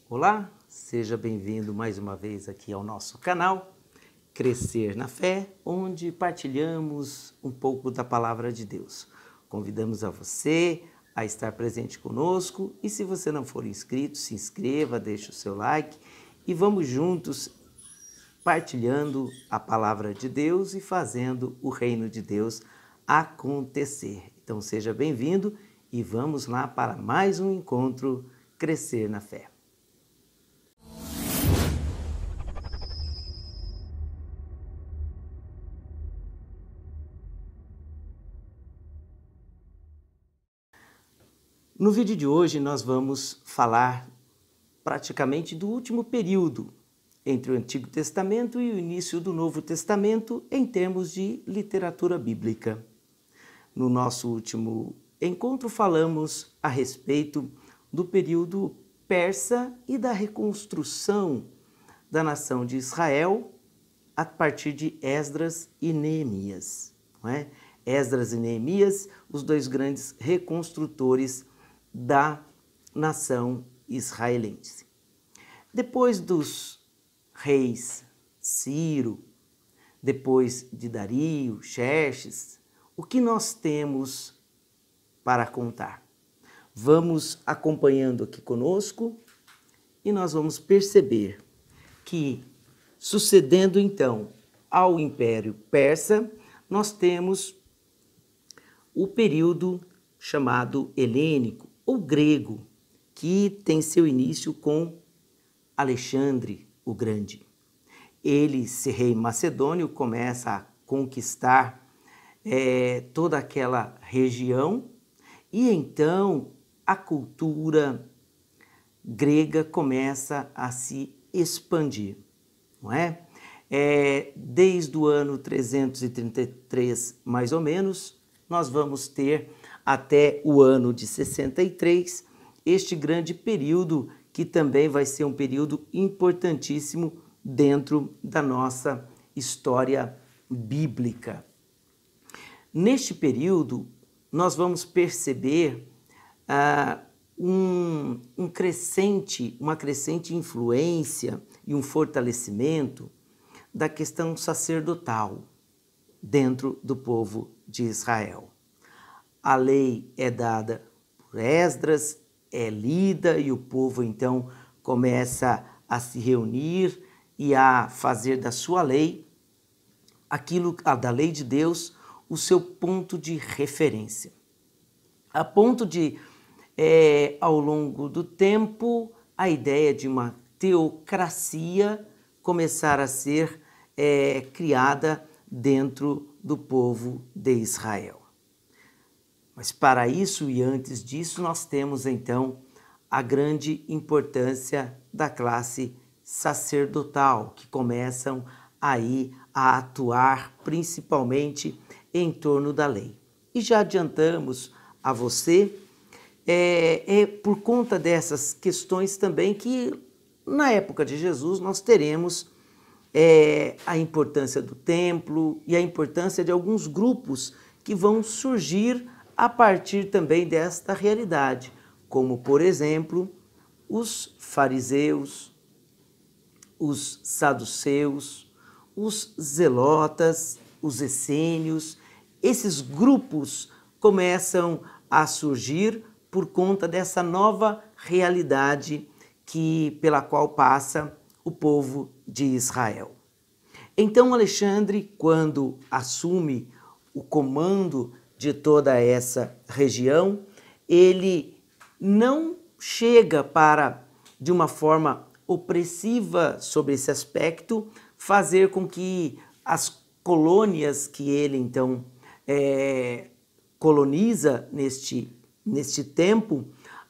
Olá, seja bem-vindo mais uma vez aqui ao nosso canal Crescer na Fé, onde partilhamos um pouco da Palavra de Deus. Convidamos a você a estar presente conosco e se você não for inscrito, se inscreva, deixe o seu like e vamos juntos partilhando a Palavra de Deus e fazendo o reino de Deus acontecer. Então seja bem-vindo e vamos lá para mais um encontro Crescer na Fé. No vídeo de hoje nós vamos falar praticamente do último período entre o Antigo Testamento e o início do Novo Testamento em termos de literatura bíblica. No nosso último encontro falamos a respeito do período persa e da reconstrução da nação de Israel a partir de Esdras e Neemias, não é? Esdras e Neemias, os dois grandes reconstrutores da nação israelense. Depois dos reis Ciro, depois de Dario, Xerxes, o que nós temos para contar? Vamos acompanhando aqui conosco e nós vamos perceber que, sucedendo então ao Império Persa, nós temos o período chamado helênico ou grego, que tem seu início com Alexandre o Grande. Ele, esse rei macedônio, começa a conquistar toda aquela região e então a cultura grega começa a se expandir, não é? Desde o ano 333, mais ou menos, nós vamos ter até o ano de 63, este grande período que também vai ser um período importantíssimo dentro da nossa história bíblica. Neste período, nós vamos perceber uma crescente influência e um fortalecimento da questão sacerdotal dentro do povo de Israel. A lei é dada por Esdras, é lida e o povo então começa a se reunir e a fazer da sua lei, da lei de Deus, o seu ponto de referência. A ponto de, ao longo do tempo, a ideia de uma teocracia começar a ser criada dentro do povo de Israel. Mas para isso e antes disso, nós temos então a grande importância da classe sacerdotal, que começam aí a atuar principalmente em torno da lei. E já adiantamos a você, por conta dessas questões também que na época de Jesus nós teremos a importância do templo e a importância de alguns grupos que vão surgir a partir também desta realidade, como, por exemplo, os fariseus, os saduceus, os zelotas, os essênios. Esses grupos começam a surgir por conta dessa nova realidade pela qual passa o povo de Israel. Então, Alexandre, quando assume o comando de toda essa região, ele não chega para, de uma forma opressiva sobre esse aspecto, fazer com que as colônias que ele então coloniza neste tempo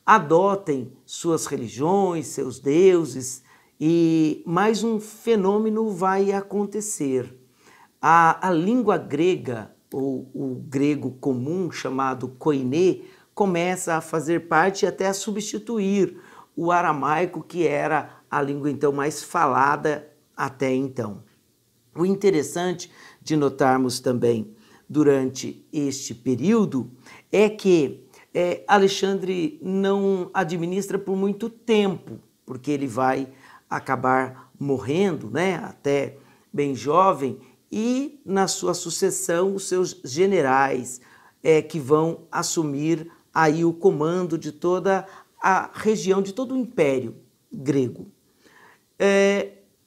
adotem suas religiões, seus deuses, e mais um fenômeno vai acontecer. A língua grega, ou o grego comum chamado koiné, começa a fazer parte e até a substituir o aramaico, que era a língua então mais falada até então. O interessante de notarmos também durante este período é que Alexandre não administra por muito tempo, porque ele vai acabar morrendo, né, até bem jovem, e na sua sucessão os seus generais que vão assumir aí o comando de toda a região, de todo o Império Grego.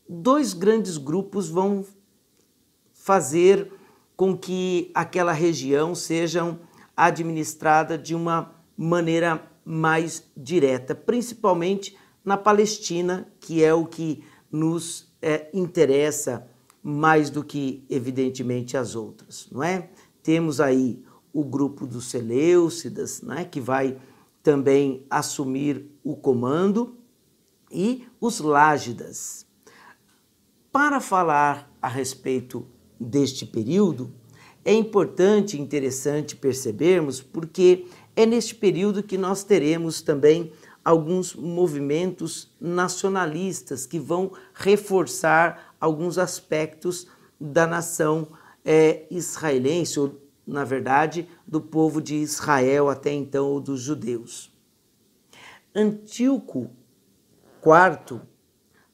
Dois grandes grupos vão fazer com que aquela região seja administrada de uma maneira mais direta, principalmente na Palestina, que é o que nos interessa mais do que, evidentemente, as outras, não é? Temos aí o grupo dos Seleucidas, né, que vai também assumir o comando, e os Lágidas. Para falar a respeito deste período, é importante e interessante percebermos, porque é neste período que nós teremos também alguns movimentos nacionalistas que vão reforçar alguns aspectos da nação israelense, ou, na verdade, do povo de Israel até então, ou dos judeus. Antíoco IV,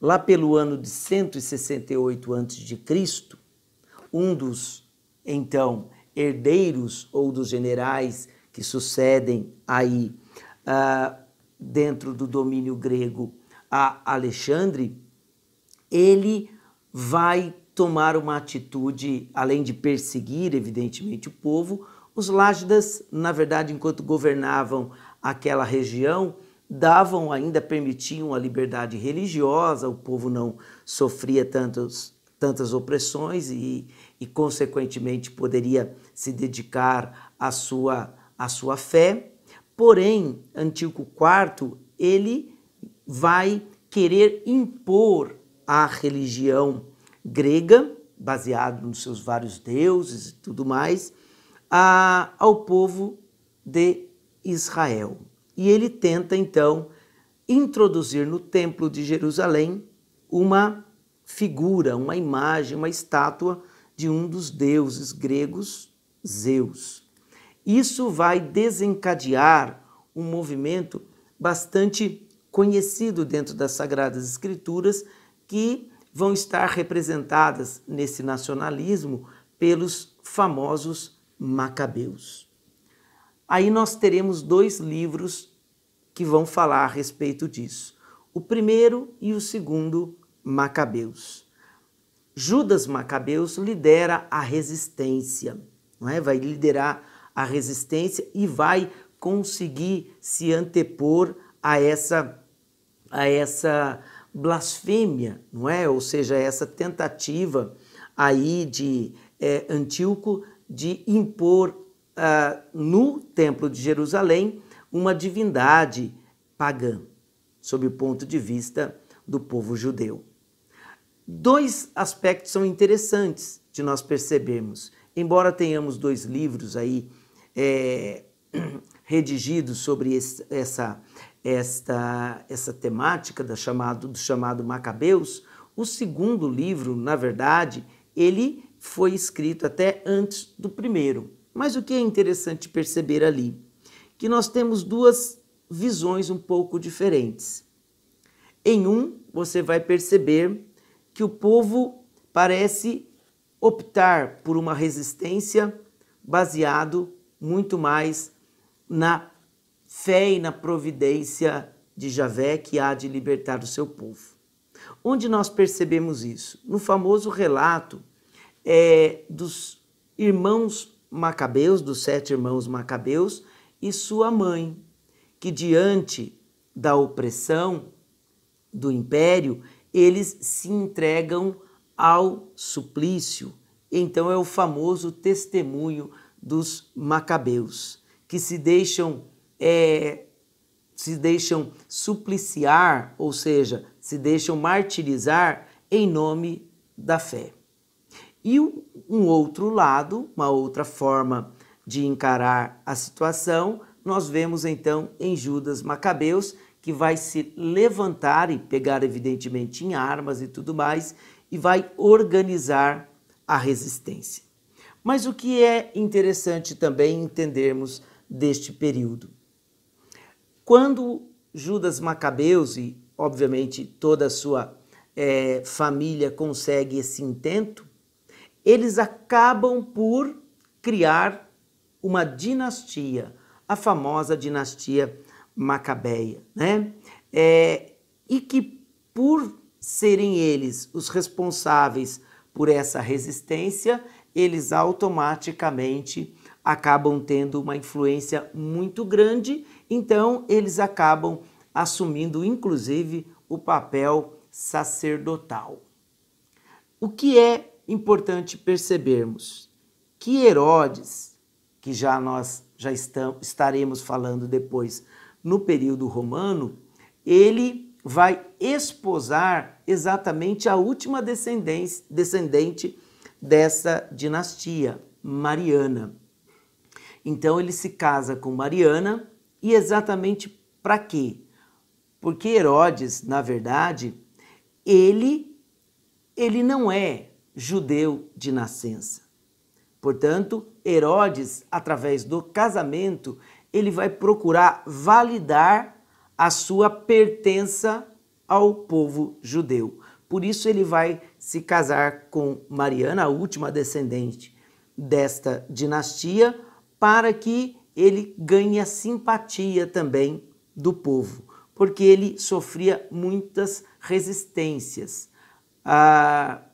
lá pelo ano de 168 a.C., um dos, então, herdeiros ou dos generais que sucedem aí dentro do domínio grego a Alexandre, ele vai tomar uma atitude, além de perseguir, evidentemente, o povo. Os Lágidas, na verdade, enquanto governavam aquela região, permitiam a liberdade religiosa, o povo não sofria tantas opressões e, consequentemente, poderia se dedicar à sua fé. Porém, Antíoco IV, ele vai querer impor a religião grega, baseado nos seus vários deuses e tudo mais, ao povo de Israel. E ele tenta, então, introduzir no Templo de Jerusalém uma figura, uma imagem, uma estátua de um dos deuses gregos, Zeus. Isso vai desencadear um movimento bastante conhecido dentro das Sagradas Escrituras, que vão estar representadas nesse nacionalismo pelos famosos Macabeus. Aí nós teremos dois livros que vão falar a respeito disso. O primeiro e o segundo, Macabeus. Judas Macabeus lidera a resistência, não é? Vai liderar a resistência e vai conseguir se antepor a essa blasfêmia, não é? Ou seja, essa tentativa aí de Antíoco de impor no Templo de Jerusalém uma divindade pagã, sob o ponto de vista do povo judeu. Dois aspectos são interessantes de nós percebermos. Embora tenhamos dois livros aí redigidos sobre essa temática do chamado Macabeus, o segundo livro, na verdade, ele foi escrito até antes do primeiro. Mas o que é interessante perceber ali? Que nós temos duas visões um pouco diferentes. Em um, você vai perceber que o povo parece optar por uma resistência baseado muito mais na fé e na providência de Javé, que há de libertar o seu povo. Onde nós percebemos isso? No famoso relato dos irmãos Macabeus, dos 7 irmãos Macabeus e sua mãe, que diante da opressão do império, eles se entregam ao suplício. Então é o famoso testemunho dos Macabeus, que se deixam supliciar, ou seja, se deixam martirizar em nome da fé. E um outro lado, uma outra forma de encarar a situação, nós vemos então em Judas Macabeus, que vai se levantar e pegar evidentemente em armas e tudo mais, e vai organizar a resistência. Mas o que é interessante também entendermos deste período? Quando Judas Macabeus, e obviamente toda a sua família consegue esse intento, eles acabam por criar uma dinastia, a famosa dinastia Macabeia, né? E que por serem eles os responsáveis por essa resistência, eles automaticamente acabam tendo uma influência muito grande, então eles acabam assumindo inclusive o papel sacerdotal. O que é importante percebermos? Que Herodes, que nós estaremos falando depois no período romano, ele vai esposar exatamente a última descendente dessa dinastia, Mariana. Então ele se casa com Mariana e exatamente para quê? Porque Herodes, na verdade, ele não é judeu de nascença. Portanto, Herodes, através do casamento, ele vai procurar validar a sua pertença ao povo judeu. Por isso ele vai se casar com Mariana, a última descendente desta dinastia, para que ele ganhe a simpatia também do povo, porque ele sofria muitas resistências,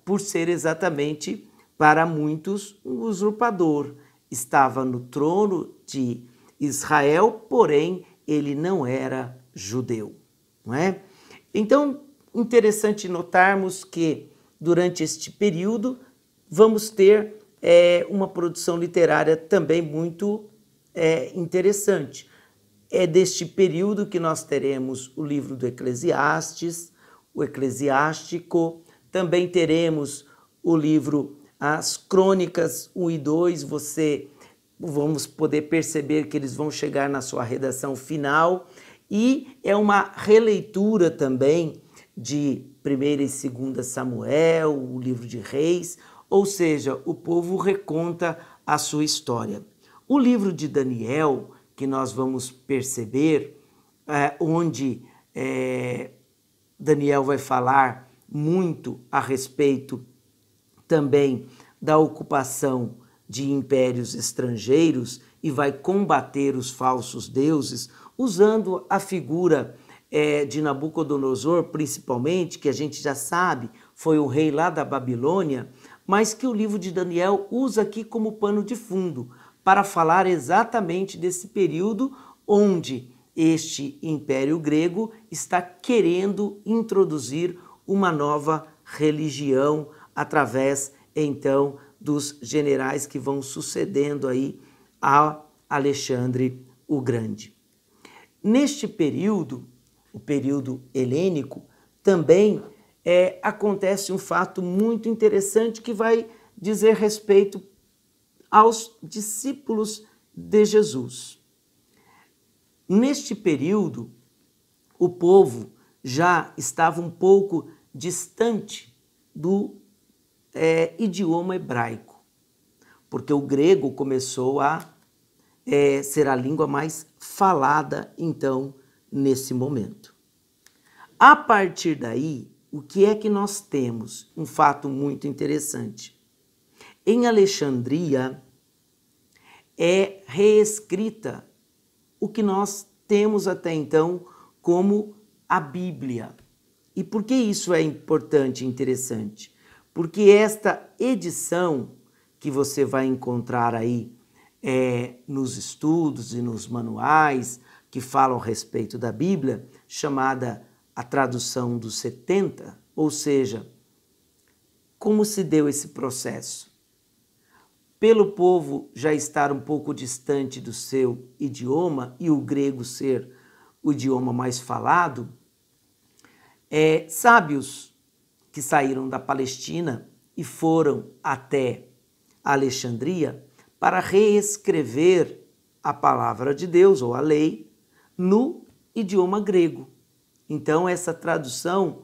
por ser exatamente para muitos um usurpador. Estava no trono de Israel, porém ele não era judeu, não é? Então, interessante notarmos que durante este período vamos ter uma produção literária também muito interessante. É deste período que nós teremos o livro do Eclesiastes, o Eclesiástico, também teremos o livro As Crônicas 1 e 2, vamos poder perceber que eles vão chegar na sua redação final, e é uma releitura também de 1ª e 2ª Samuel, o livro de Reis, ou seja, o povo reconta a sua história. O livro de Daniel, que nós vamos perceber, onde Daniel vai falar muito a respeito também da ocupação de impérios estrangeiros e vai combater os falsos deuses, usando a figura de Nabucodonosor, principalmente, que a gente já sabe, foi o rei lá da Babilônia, mas que o livro de Daniel usa aqui como pano de fundo, para falar exatamente desse período onde este Império Grego está querendo introduzir uma nova religião através, então, dos generais que vão sucedendo aí a Alexandre o Grande. Neste período, o período helênico, também acontece um fato muito interessante que vai dizer respeito aos discípulos de Jesus. Neste período, o povo já estava um pouco distante do idioma hebraico, porque o grego começou a ser a língua mais falada, então, nesse momento. A partir daí, o que é que nós temos? Um fato muito interessante. Em Alexandria, é reescrita o que nós temos até então como a Bíblia. E por que isso é importante e interessante? Porque esta edição que você vai encontrar aí nos estudos e nos manuais que falam a respeito da Bíblia, chamada a tradução dos 70, ou seja, como se deu esse processo? Pelo povo já estar um pouco distante do seu idioma e o grego ser o idioma mais falado, sábios que saíram da Palestina e foram até Alexandria para reescrever a palavra de Deus, ou a lei, no idioma grego. Então, essa tradução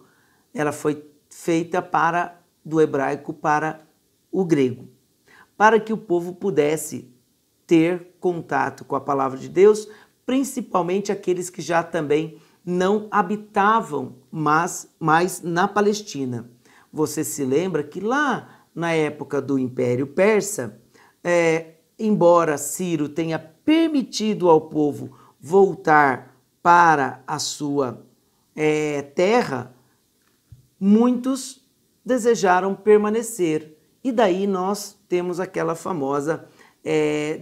ela foi feita do hebraico para o grego, para que o povo pudesse ter contato com a palavra de Deus, principalmente aqueles que já também não habitavam mais na Palestina. Você se lembra que lá na época do Império Persa, embora Ciro tenha permitido ao povo voltar para a sua terra, muitos desejaram permanecer. E daí nós temos aquela famosa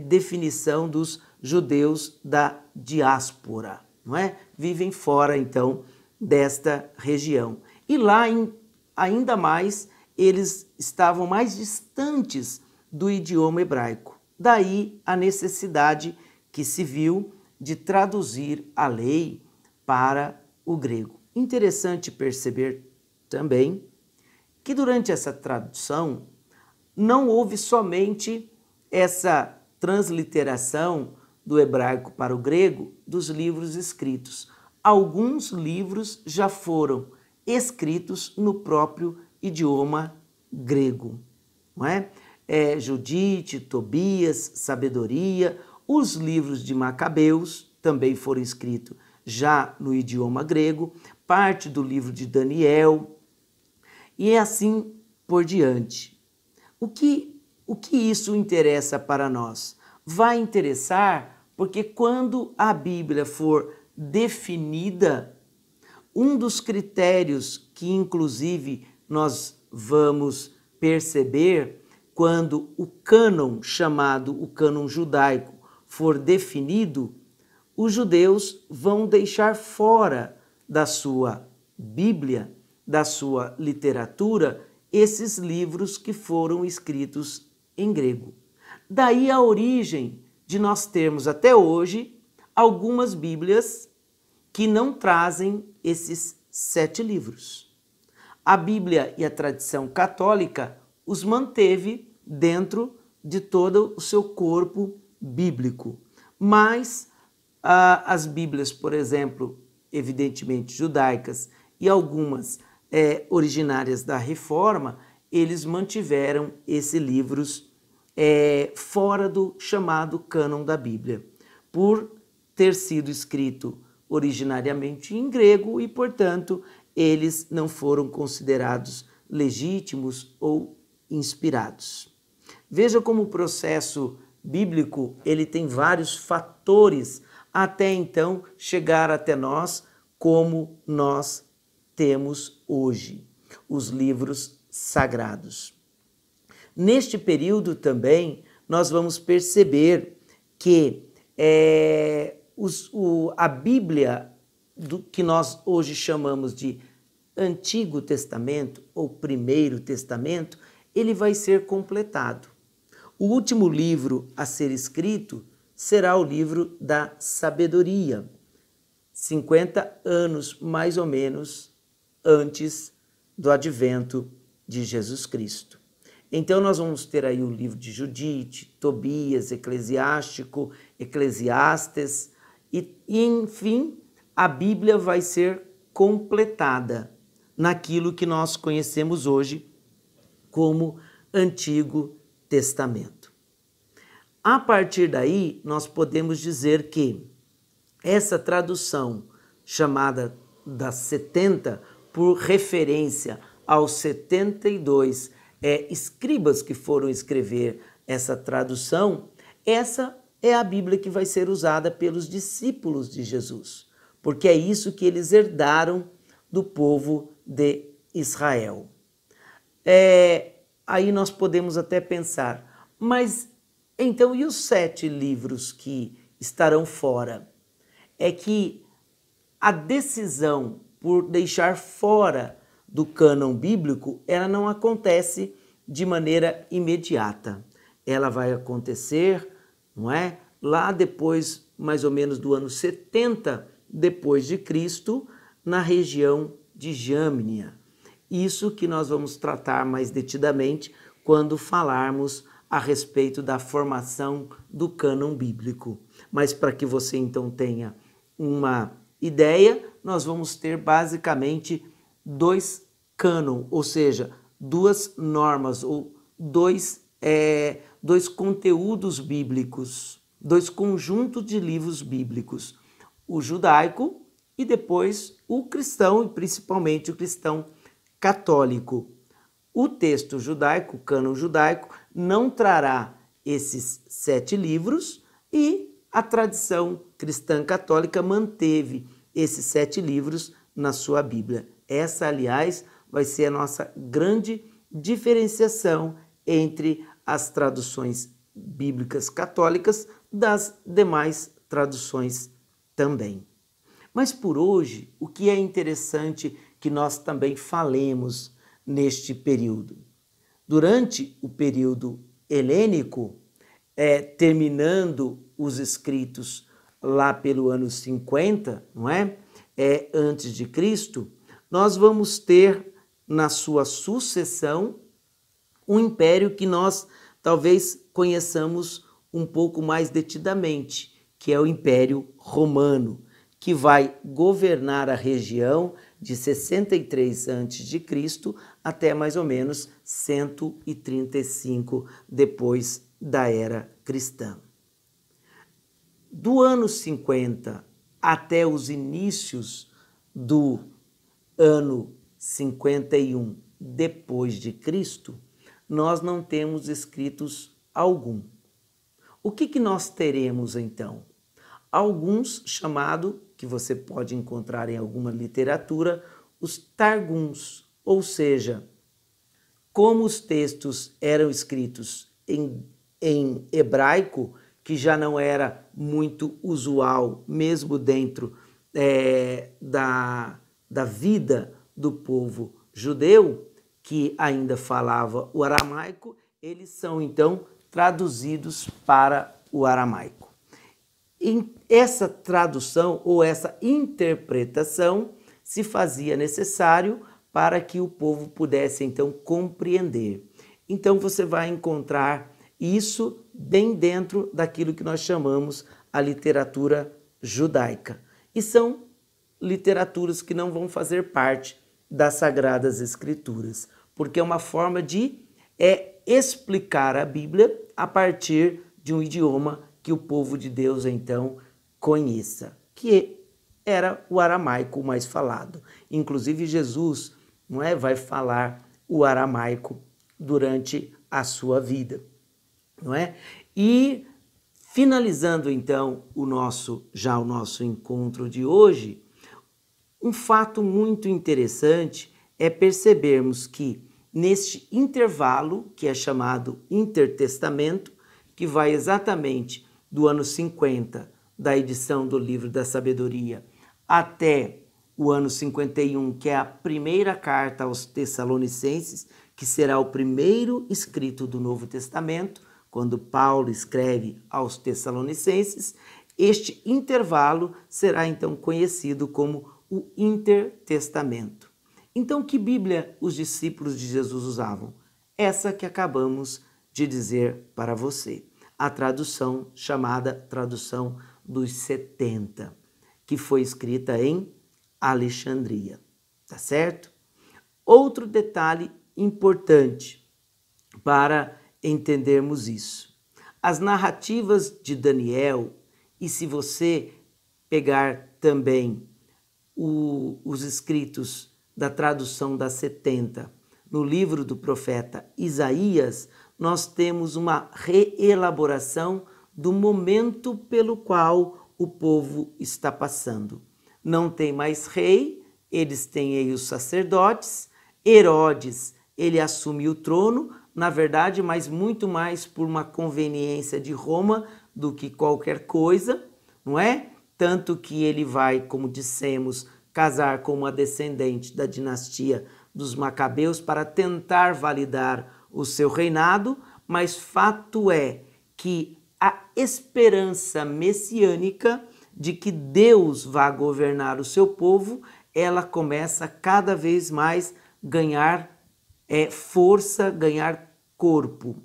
definição dos judeus da diáspora, não é? Vivem fora, então, desta região. E lá, ainda mais, eles estavam mais distantes do idioma hebraico. Daí a necessidade que se viu de traduzir a lei para o grego. Interessante perceber também que durante essa tradução não houve somente essa transliteração do hebraico para o grego dos livros escritos. Alguns livros já foram escritos no próprio idioma grego, não é? Judite, Tobias, Sabedoria, os livros de Macabeus também foram escritos já no idioma grego, parte do livro de Daniel, e assim por diante. O que isso interessa para nós? Vai interessar porque quando a Bíblia for definida, um dos critérios que inclusive nós vamos perceber quando o cânon, chamado o cânon judaico, for definido, os judeus vão deixar fora da sua Bíblia, da sua literatura, esses livros que foram escritos em grego. Daí a origem de nós termos até hoje algumas Bíblias que não trazem esses 7 livros. A Bíblia e a tradição católica os manteve dentro de todo o seu corpo bíblico. Mas as Bíblias, por exemplo, evidentemente judaicas e algumas originárias da Reforma, eles mantiveram esses livros fora do chamado cânon da Bíblia, por ter sido escrito originariamente em grego e, portanto, eles não foram considerados legítimos ou inspirados. Veja como o processo bíblico ele tem vários fatores até então chegar até nós como nós temos hoje, os livros sagrados. Neste período também nós vamos perceber que a Bíblia, que nós hoje chamamos de Antigo Testamento ou Primeiro Testamento, ele vai ser completado. O último livro a ser escrito será o livro da Sabedoria, 50 anos mais ou menos antes do advento de Jesus Cristo. Então nós vamos ter aí o livro de Judite, Tobias, Eclesiástico, Eclesiastes e enfim, a Bíblia vai ser completada naquilo que nós conhecemos hoje como Antigo Testamento. A partir daí, nós podemos dizer que essa tradução chamada das 70, por referência aos 72 escribas que foram escrever essa tradução, essa é a Bíblia que vai ser usada pelos discípulos de Jesus, porque é isso que eles herdaram do povo de Israel. Aí nós podemos até pensar, mas então e os 7 livros que estarão fora? É que a decisão por deixar fora do cânon bíblico, ela não acontece de maneira imediata. Ela vai acontecer, não é? Lá depois, mais ou menos do ano 70 depois de Cristo, na região de Jâmnia. Isso que nós vamos tratar mais detidamente quando falarmos a respeito da formação do cânon bíblico. Mas para que você então tenha uma ideia, nós vamos ter basicamente 2 cânon, ou seja, 2 normas ou 2 conteúdos bíblicos, 2 conjuntos de livros bíblicos, o judaico e depois o cristão, e principalmente o cristão católico. O texto judaico, o cânon judaico, não trará esses 7 livros e a tradição cristã católica manteve esses 7 livros na sua Bíblia. Essa, aliás, vai ser a nossa grande diferenciação entre as traduções bíblicas católicas das demais traduções também. Mas por hoje, o que é interessante que nós também falemos neste período? Durante o período helênico, terminando os escritos lá pelo ano 50, não é? Antes de Cristo, nós vamos ter na sua sucessão um império que nós talvez conheçamos um pouco mais detidamente, que é o Império Romano, que vai governar a região de 63 a.C. até mais ou menos 135 depois da era cristã. Do ano 50 até os inícios do ano 51 depois de Cristo, nós não temos escritos algum. O que nós teremos então? Alguns chamado, que você pode encontrar em alguma literatura, os Targums, ou seja, como os textos eram escritos em hebraico, que já não era muito usual, mesmo dentro da vida do povo judeu, que ainda falava o aramaico, eles são então traduzidos para o aramaico. Essa tradução ou essa interpretação se fazia necessário para que o povo pudesse então compreender. Então você vai encontrar isso bem dentro daquilo que nós chamamos a literatura judaica. E são literaturas que não vão fazer parte das Sagradas Escrituras, porque é uma forma de explicar a Bíblia a partir de um idioma que o povo de Deus então conheça, que era o aramaico mais falado. Inclusive Jesus, não é, vai falar o aramaico durante a sua vida, não é? E finalizando então o nosso encontro de hoje, um fato muito interessante é percebermos que neste intervalo, que é chamado intertestamento, que vai exatamente do ano 50 da edição do Livro da Sabedoria até o ano 51, que é a primeira carta aos Tessalonicenses, que será o primeiro escrito do Novo Testamento, quando Paulo escreve aos Tessalonicenses, este intervalo será então conhecido como o intertestamento. Então, que Bíblia os discípulos de Jesus usavam? Essa que acabamos de dizer para você. A tradução chamada Tradução dos 70, que foi escrita em Alexandria, tá certo? Outro detalhe importante para entendermos isso. As narrativas de Daniel, e se você pegar também os escritos da tradução das 70 no livro do profeta Isaías, nós temos uma reelaboração do momento pelo qual o povo está passando. Não tem mais rei, eles têm aí os sacerdotes, Herodes, ele assume o trono, na verdade, mas muito mais por uma conveniência de Roma do que qualquer coisa, não é? Tanto que ele vai, como dissemos, casar com uma descendente da dinastia dos Macabeus para tentar validar o seu reinado, mas fato é que a esperança messiânica de que Deus vá governar o seu povo, ela começa cada vez mais ganhar força, ganhar corpo.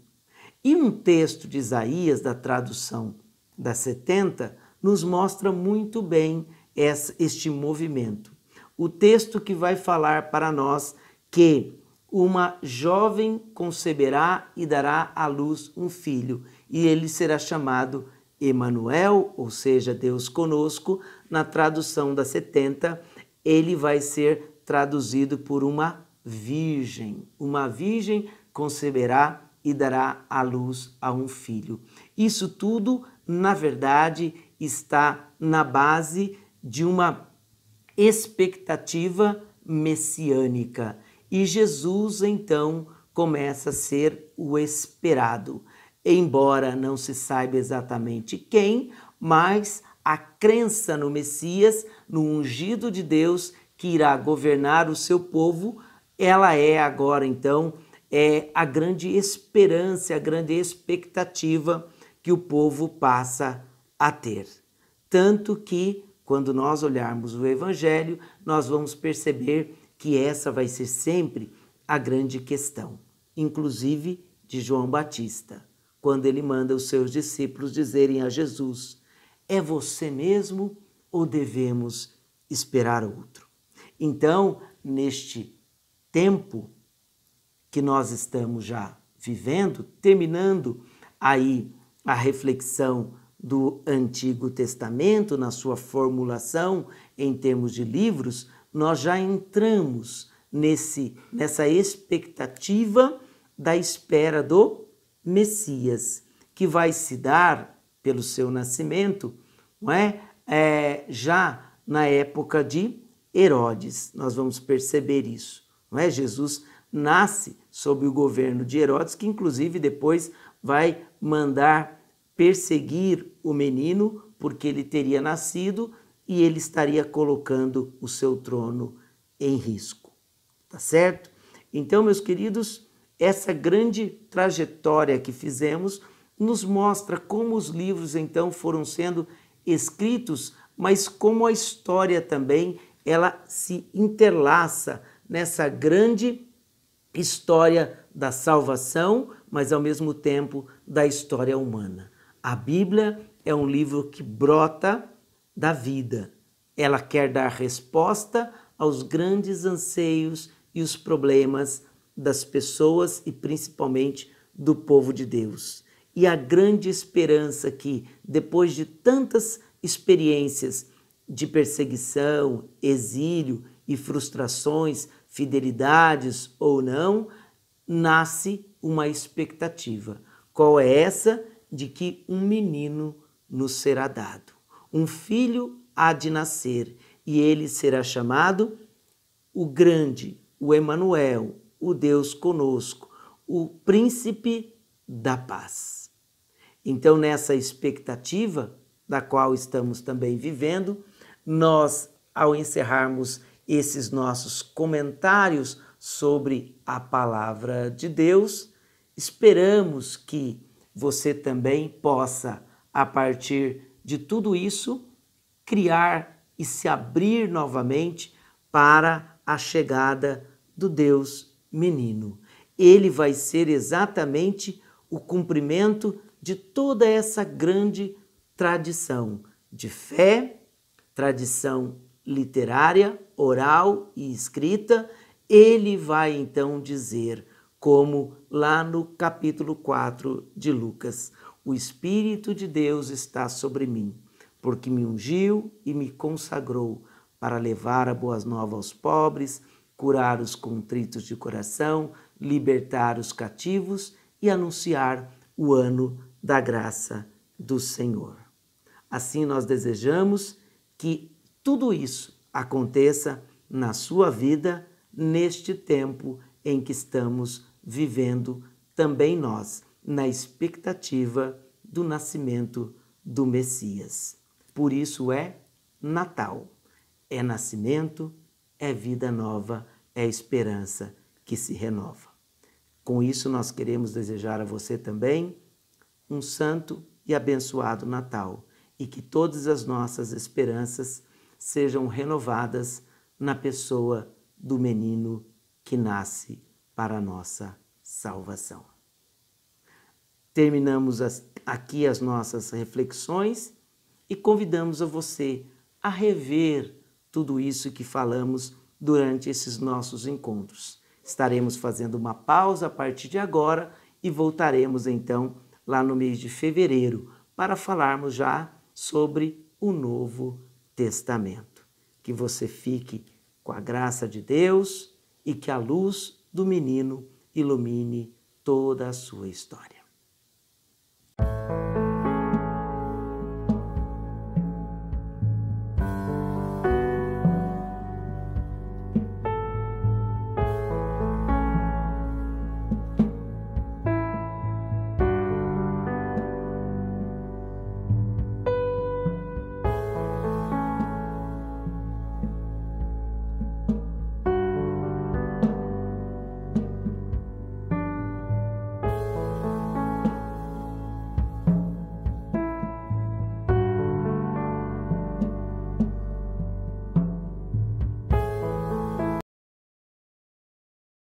E um texto de Isaías, da tradução das 70, nos mostra muito bem este movimento. O texto que vai falar para nós que uma jovem conceberá e dará à luz um filho, e ele será chamado Emanuel, ou seja, Deus conosco, na tradução da 70, ele vai ser traduzido por uma virgem. Uma virgem conceberá e dará à luz a um filho. Isso tudo, na verdade, está na base de uma expectativa messiânica. E Jesus, então, começa a ser o esperado. Embora não se saiba exatamente quem, mas a crença no Messias, no ungido de Deus, que irá governar o seu povo, ela é agora, então, a grande esperança, a grande expectativa que o povo passa a ter. Tanto que, quando nós olharmos o Evangelho, nós vamos perceber que essa vai ser sempre a grande questão, inclusive de João Batista, quando ele manda os seus discípulos dizerem a Jesus: é você mesmo ou devemos esperar outro? Então, neste tempo que nós estamos já vivendo, terminando aí a reflexão do Antigo Testamento na sua formulação em termos de livros, nós já entramos nessa expectativa da espera do Messias, que vai se dar pelo seu nascimento, não é? Já na época de Herodes. Nós vamos perceber isso, não é? Jesus nasce sob o governo de Herodes, que inclusive depois vai mandar perseguir o menino, porque ele teria nascido e ele estaria colocando o seu trono em risco. Tá certo? Então, meus queridos, essa grande trajetória que fizemos nos mostra como os livros então foram sendo escritos, mas como a história também ela se interlaça nessa grande história da salvação, mas ao mesmo tempo da história humana. A Bíblia é um livro que brota da vida. Ela quer dar resposta aos grandes anseios e os problemas das pessoas e principalmente do povo de Deus. E a grande esperança que, depois de tantas experiências de perseguição, exílio e frustrações, fidelidades ou não, nasce uma expectativa. Qual é essa? De que um menino nos será dado. Um filho há de nascer e ele será chamado o grande, o Emanuel, o Deus conosco, o príncipe da paz. Então, nessa expectativa, da qual estamos também vivendo, nós, ao encerrarmos esses nossos comentários sobre a palavra de Deus, esperamos que você também possa, a partir de tudo isso, criar e se abrir novamente para a chegada do Deus menino. Ele vai ser exatamente o cumprimento de toda essa grande tradição de fé, tradição literária, oral e escrita. Ele vai então dizer, como lá no capítulo 4 de Lucas: o Espírito de Deus está sobre mim, porque me ungiu e me consagrou para levar a boas novas aos pobres, curar os contritos de coração, libertar os cativos e anunciar o ano da graça do Senhor. Assim nós desejamos que tudo isso aconteça na sua vida neste tempo em que estamos vivendo também nós, na expectativa do nascimento do Messias. Por isso é Natal, é nascimento, é vida nova, é esperança que se renova. Com isso nós queremos desejar a você também um santo e abençoado Natal e que todas as nossas esperanças sejam renovadas na pessoa do menino que nasce para a nossa salvação. Terminamos aqui as nossas reflexões e convidamos a você a rever tudo isso que falamos durante esses nossos encontros. Estaremos fazendo uma pausa a partir de agora e voltaremos então lá no mês de fevereiro para falarmos já sobre o Novo Testamento. Que você fique com a graça de Deus e que a luz do menino ilumine toda a sua história.